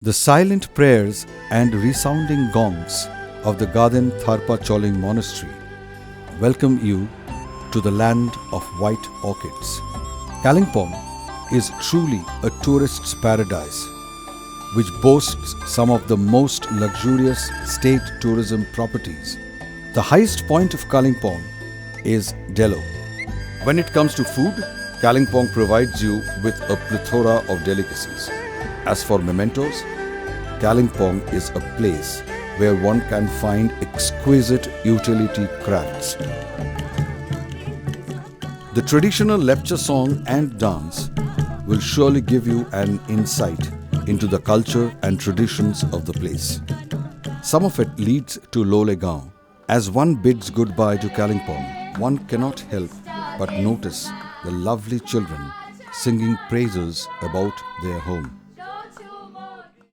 The silent prayers and resounding gongs of the Garden Tharpa Choling Monastery welcome you to the land of white orchids. Kalimpong is truly a tourist's paradise, which boasts some of the most luxurious state tourism properties. The highest point of Kalimpong is Delo. When it comes to food, Kalimpong provides you with a plethora of delicacies. As for mementos, Kalimpong is a place where one can find exquisite utility crafts. The traditional lecture song and dance will surely give you an insight into the culture and traditions of the place. Some of it leads to Lolegaon. As one bids goodbye to Kalimpong, one cannot help but notice the lovely children singing praises about their home.